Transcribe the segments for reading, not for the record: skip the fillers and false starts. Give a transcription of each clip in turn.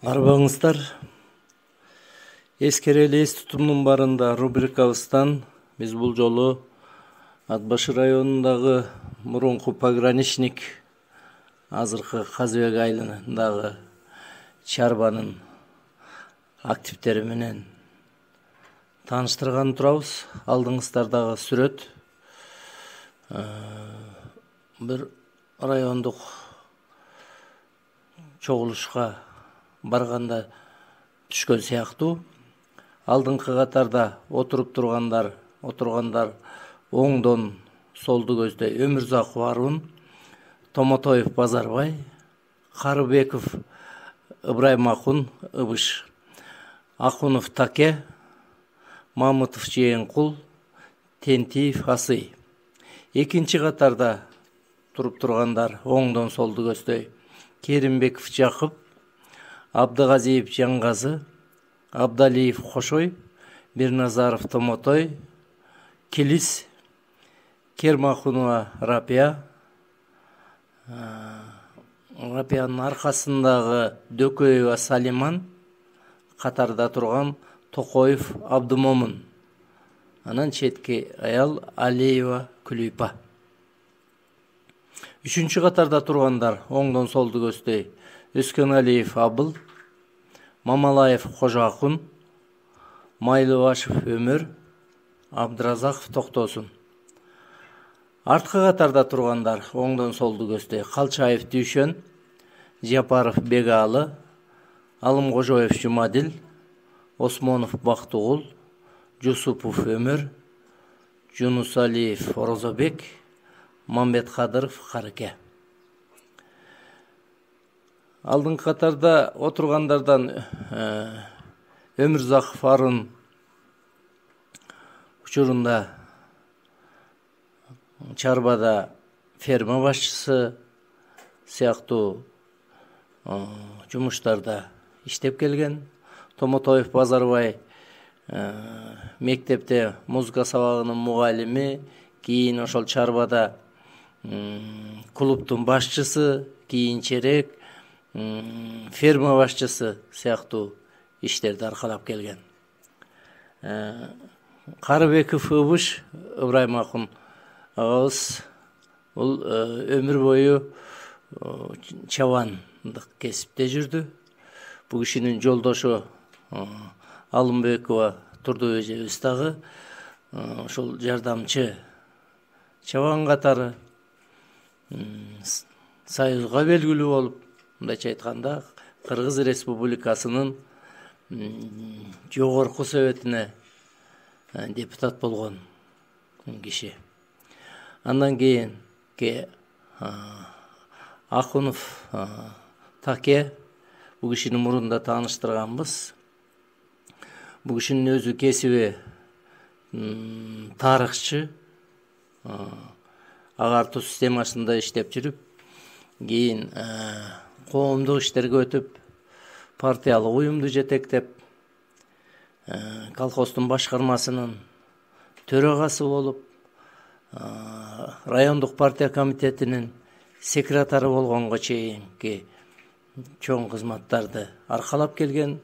Арбаңыздар, эскерели эс тутумдун барында рубрикабыздан биз бул жолу Ат Башы районундагы мурунку пограничник, азыркы Казыбек айылындагы чарбанын активдери менен тааныштырганы турабыз. Алдыңыздардагы сүрөт бир райондук чогулушка барганда түшкөн сыяктуу. Алдыңкы катарда отургандар оңдон солду көздөй Өмүрзаков Арун, Томотоев Базарбай, Карыбеков Ыбрайым Акун Ыбыш, Акунов Таке, Мамытов Жээнкул, Тентиев Асый. Экинчи катарда туруп тургандар оңдон солду көздөй Керимбеков Жакып, Абдыгазиев Жаңгазы, Абдалиев Кошой, Бирназаров Томотой, Килис, Кермахунова Рапия, Рапиянын аркасындагы Дөкөева Салиман, катарда турган Токоев Абдымомун, анан четки аял Алиева Күлүйпа. Үчүнчү катарда тургандар оңдон солду көздөй Өскөналиев Абыл, Мамалаев Кожоакун, Майлыбашев Өмөр, Абдыразаков Токтосун. Арткы катарда тургандар оңдон солду көздөй Калчаев Дүйшөн, Жапаров Бегалы, Алымкожоев Жумадил, Осмонов Бактыгул, Жусупов Өмөр, Жунусалиев Орозобек, Мамбеткадыров Карыке. Алдыңкы катарда отургандардан Өмүрзаков Арун учурунда чарбада ферма башчысы сыяктуу жумуштарда иштеп келген. Томотоев Базарбай мектепте музыка сабагынын мугалими, кийин ошол чарбада клубтун башчысы, кийинчерээк ферма башчысы сыяктуу иштерди аркалап келген. Карыбеков Ыбыш Ыбрайым Акун агабыз бул өмүр бою чабандык кесипте жүрдү. Бул кишинин жолдошу Алымбекова Турдубай эжебиз дагы ошол жардамчы чабан катары союзга белгилүү болуп, мындайча айтканда Кыргыз Республикасынын жогорку советине депутат болгон киши. Андан кийин Акунов Таке, бул кишини мурунда тааныштырганбыз. Бул кишинин өзү кесиби тарыхчы, агартуу системасында иштеп жүрүп, кийин коомдук иштерге өтүп, партиялык уюмду жетектеп, колхоздун башкармасынын төрагасы болуп, райондук партия комитетинин секретары болгонго чейинки чоң кызматтарды аркалап келген.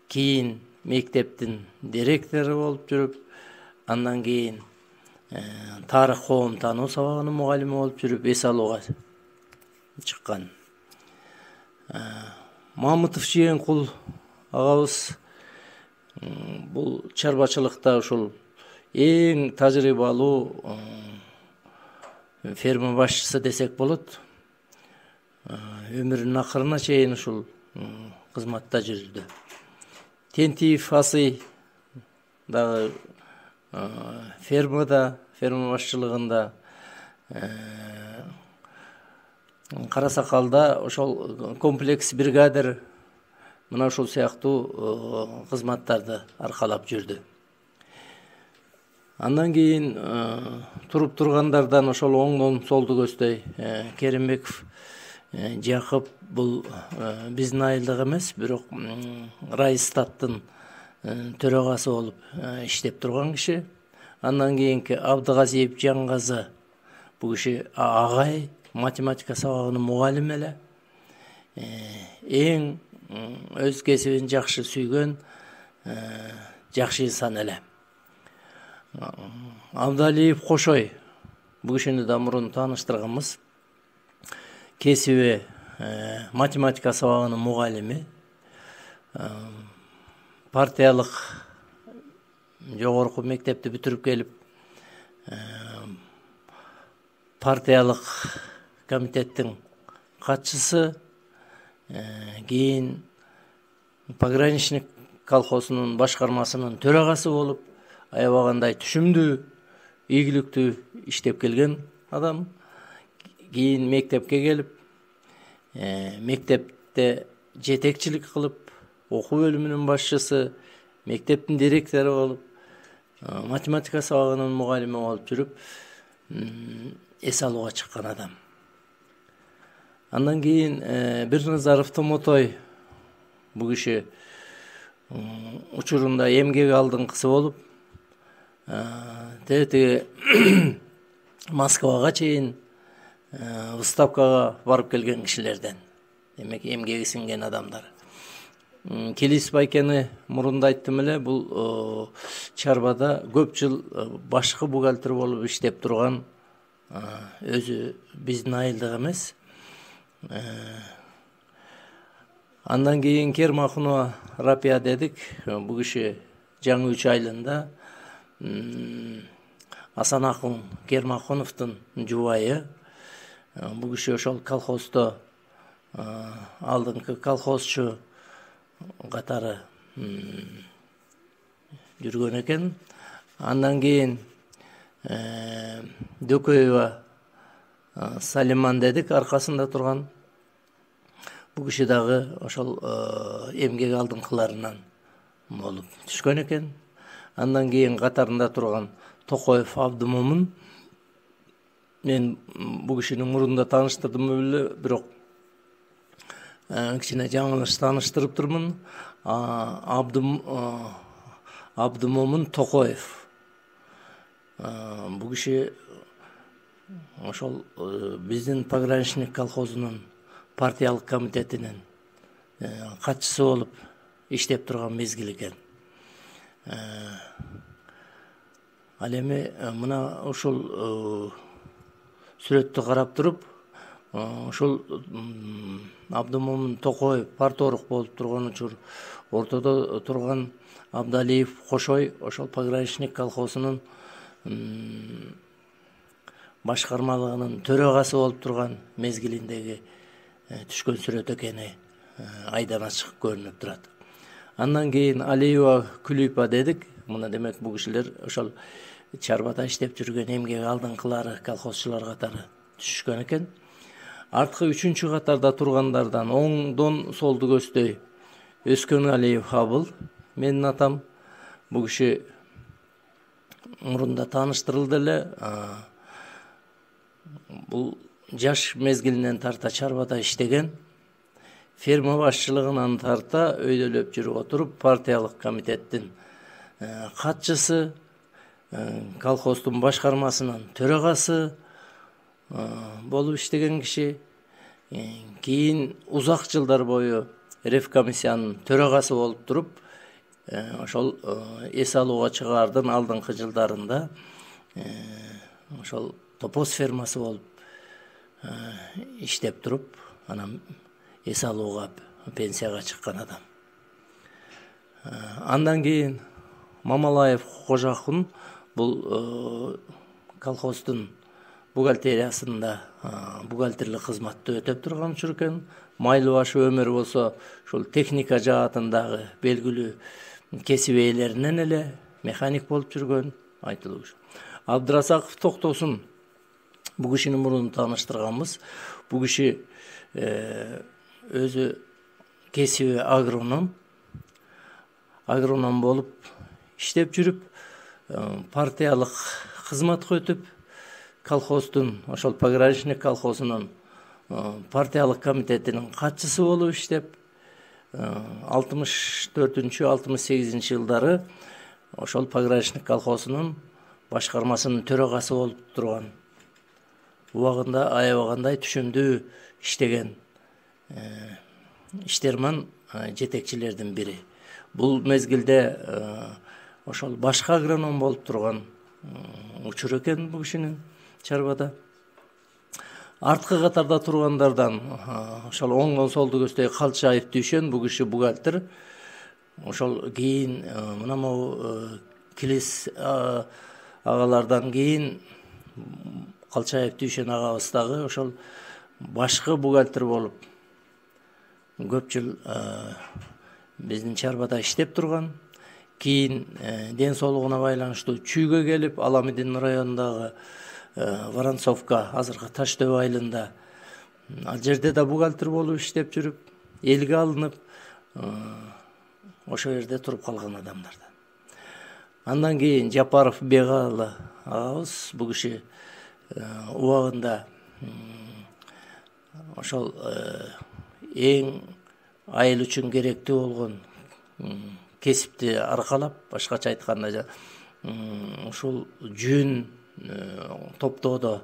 Кийин мектептин директору болуп жүрүп, андан кийин тарых коом таануу сабагынын мугалими болуп жүрүп эс алууга чыккан. Мамытов Жээнкул агабыз бул чарбачылыкта ушул эң тажрыйбалуу ферма башчысы десек болот. Өмүрүнүн акырына чейин ушул кызматта жүрдү. Тентиев Асый дагы ферма башчылыгында, Карасакалда ошол комплекс бригадир мына ушул сыяктуу кызматтарды аркалап жүрдү. Андан кийин туруп тургандардан ошол оңдон солду көздөй Керимбеков Жакып бул биздин айылдык эмес, бирок райстаттын төрагасы болуп иштеп турган киши. Андан кийинки Абдыгазиев Жаңгазы, бул киши агай, математика сабагынын мугалими эле. Эң өз кесибин жакшы сүйгөн жакшы инсан эле. Абдалиев Кошой, бул кишини да мурун тааныштырганбыз. Кесиби математика сабагынын мугалими, партиялык жогорку мектепти бүтүрүп келип, партиялык комитеттин катчысы, кийин пограничник колхозунун башкармасынын төрагасы болуп, аябагандай түшүмдүү, ийгиликтүү иштеп келген адам. Кийин мектепке келип, мектепте жетекчилик кылып, окуу бөлүмүнүн башчысы, мектептин директору болуп, математика сабагынын мугалими болуп жүрүп, эс алууга чыккан адам. Андан кийин Бирназаров Томотой, бул киши учурунда эмгек алдыңкысы болуп, тети Москвага чейин выставкага барып келген кишилерден. Демек, эмгеги сиңген адамдар. Келис Байкени мурунда айттым эле, бул чарбада көп жыл башкы бухгалтер болуп иштеп турган, өзү биздин айылдык эмес. Андан кийин Кермахунова Рапия дедик. Бул киши Жаңы Үч айылында Асан Акын Кермахуновдун жубайы. Бул киши ошол колхоздо алдыңкы колхозчу катары жүргөн экен. Андан кийин Дөкөева Салиман дедик, аркасында турган. Бул киши дагы ошол эмгек алдыңкыларынан болуп түшкөн экен. Андан кийин катарында турган Токоев Абдымомун. Мен бул кишини мурунда тааныштырдым эле, бирок кичине жаңылыш тааныштырып турмун. Абдымомун Токоев. Бул киши ошол биздин пограничник колхозунун партиялык комитетинин катчысы болуп иштеп турган мезгил экен. Ал эми мына ушул сүрөттү карап туруп, ошол Абдымомун Токоев парторук болуп турган учур, ортодо турган Абдалиев Кошой ошол пограничник колхозунун башкармалыгынын төрагасы болуп турган мезгилиндеги түшкөн сүрөт экени айдан ачык көрүнүп турат. Андан кийин Алиева Күлүпа дедик. Мына демек бул кишилер ошол чарбада иштеп жүргөн эмгек алдыңкылары, колхозчулар катары түшкөн экен. Арткы 3-чү катарда тургандардан оңдон солду көздөй Өскөн Алиев Абыл, менин атам. Бул киши мурунда тааныштырылды эле. Бул жаш мезгилинен тарта чарбада иштеген, ферма башчылыгынан тарта өйдөлөп жүрүп отуруп, партиялык комитеттин катчысы, колхоздун башкармасынын төрагасы болуп иштеген киши. Кийин узак жылдар бою ревкомиссиянын төрагасы болуп туруп, ошол эс алууга чыгаардын алдыңкы жылдарында ошол топоз фермасы болуп иштеп туруп, анан эс алууга пенсияга чыккан адам. Андан кийин Мамалаев Кожакун, бул колхоздун бухгалтериясында бухгалтерлик кызматты өтөп турган учур экен. Майлыбашы Өмөр болсо, ушул техника жаатындагы белгилүү кесип ээлеринен эле механик болуп жүргөн айтылуу. Абдырасаков Токтосун, бул кишини мурун тааныштырганбыз. Бул киши өзү кесиби агроном болуп иштеп жүрүп, партиялык кызматка өтүп, колхоздун, ошол пограничник колхозунун партиялык комитетинин катчысы болуп иштеп, 64-68 жылдары ошол пограничник колхозунун башкармасынын төрагасы болуп турган. Убагында аябагандай түшүмдүү иштеген иштерман жетекчилердин бири. Бул мезгилде ошол башкы агроном болуп турган учур экен бул кишинин чарбада. Арткы катарда тургандардан ошол оңдон солду көздөй Калчаев Дүйшөн, бул киши бухгалтер. Ошол кийин мына могу Килис агалардан кийин Калчаев Дүйшөн агабыз дагы ошол башкы бухгалтер болуп көп жыл биздин чарбада иштеп турган. Кийин ден соолугуна байланыштуу Чүйгө келип, Аламедин районундагы Воронцовка, азыркы Таш дөбө айылында ал жерде да бухгалтер болуп иштеп жүрүп, элге алынып, ошол жерде туруп калган адамдардан. Андан кийин Жапаров Бегалы агабыз, бул киши убагында ошол эң айыл үчүн керектүү болгон кесипти аркалап, башкача айтканда ушул жүн топтоодо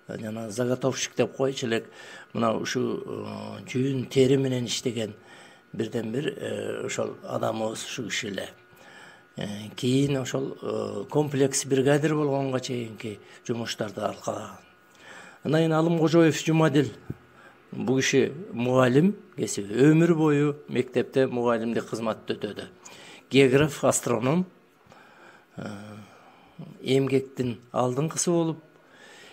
жана заготовщик деп койчу элек, мына ушу жүн тери менен иштеген бирден бир ошол адамыбыз ушу киши эле. Кийин ошол комплекс бригадир болгонго чейинки жумуштарды аркалаган. Андан кийин Алымкожоев Жумадил, бул киши мугалим кесиби, өмүр бою мектепте мугалимдик кызматты өтөдү. Географ, астроном, эмгектин алдыңкысы болуп,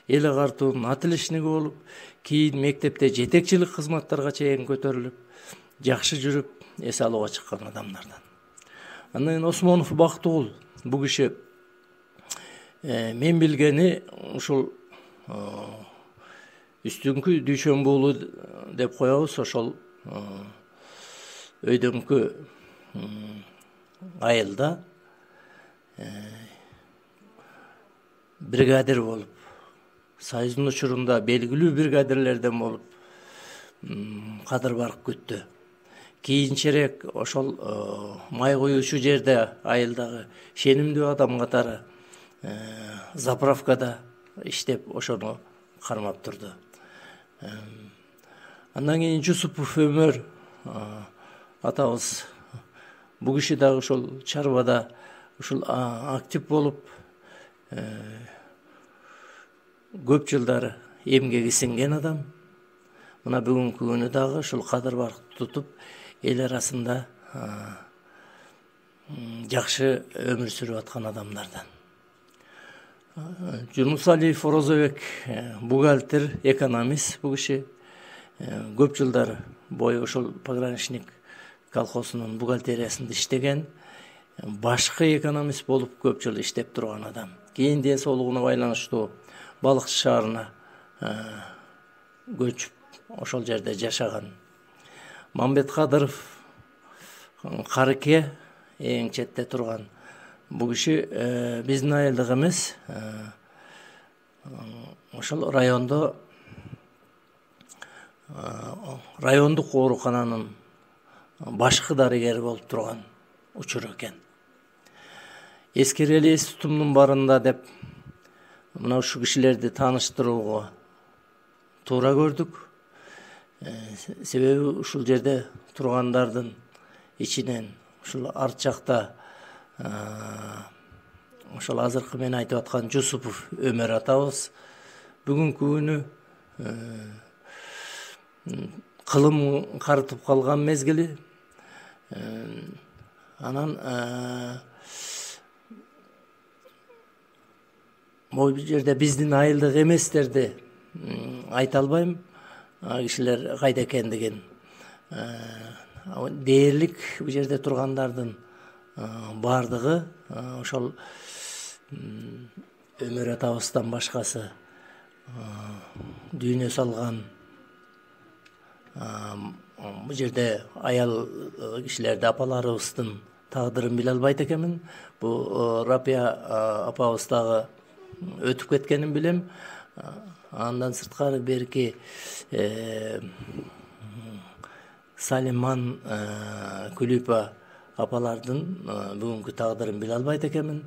эл агартуунун ат илишниги болуп, кийин мектепте жетекчилик кызматтарга чейин көтөрүлүп, жакшы жүрүп, эс алууга чыккан адамдардан. Андан кийин Осмонов Бактыгул, бул киши мен билгени ушул үстүңкү Дүйшөн буулу деп коебуз, ошол өйдөңкү айылда бригадир болуп, Союздун учурунда белгилүү бригадирлерден болуп кадыр барып күттү. Кийинчерээк ошол май куюучу жерде айылдагы шенимдүү адам катары заправкада иштеп ошону кармап турду. Андан кийин Жусупов Өмөр атабыз, бул киши дагы ушул чарбада ушул актив болуп, көп жылдар эмгеги сиңген адам. Мына бүгүнкү күнү дагы ушул кадыр баркты тутуп, эл арасында жакшы өмүр сүрүп аткан адамдардан. Жунусалиев Орозобек, бухгалтер, экономист, бул киши көп жылдар бою ошол пограничник колхозунун бухгалтериясында иштеген, башкы экономист болуп көп жыл иштеп турган адам. Кийин ден соолугуна байланыштуу Балыкчы шаарына көчүп, ошол жерде жашаган. Мамбет Кадыров, Карыке, эң четте турган. Бул киши биздин айылдык эмес, ошол райондо райондук оорукананын башкы дарыгери болуп турган учур экен. Эскерели эс тутумдун барында деп мына ушу кишилерди тааныштырууга туура көрдүк. Себеби ушул жерде тургандардын ичинен ушул арт жакта ошол азыркы мен айтып аткан Жусупов Өмөр атабыз бүгүнкү күнү кылым карытып калган мезгили. Анан бул жерде биздин айылдык эместерди айта албайм, кишилер кайда экендигин. Дээрлик бул жерде тургандардын бардыгы ошол Өмөр атабыздан башкасы дүйнө салган. Бул жерде аял кишилерди, апаларыбыздын тагдырын биле албайт экенмин. Бул Рапия апабыз дагы өтүп кеткенин билем. Андан сырткары берки Салиман, Күлүпа апалардын бүгүнкү тагдырын биле албайт экенмин.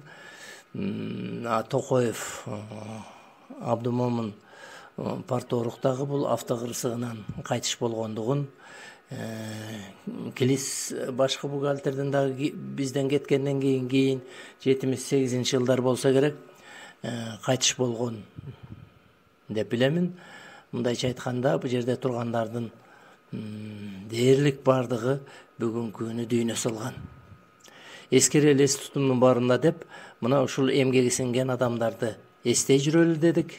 Токоев Абдумомун Партооруктагы бул автокырсыгынан кайтыш болгондугун Килис башкы бухгалтердин дагы бизден кеткенден кийин 78-жылдар болсо керек кайтыш болгон деп билемин. Мындайча айтканда, бул жерде тургандардын дээрлик бардыгы бүгүнкү күнү дүйнө салган. Эскери элес тутумдун барында деп, мына ушул эмгеги сиңген адамдарды эстей жүрөлү дедик.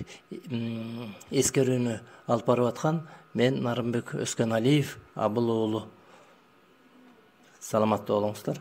Эскерүүнү алып барып аткан мен Нарымбек Өскөналиев Абыл уулу. Саламатта болуңуздар.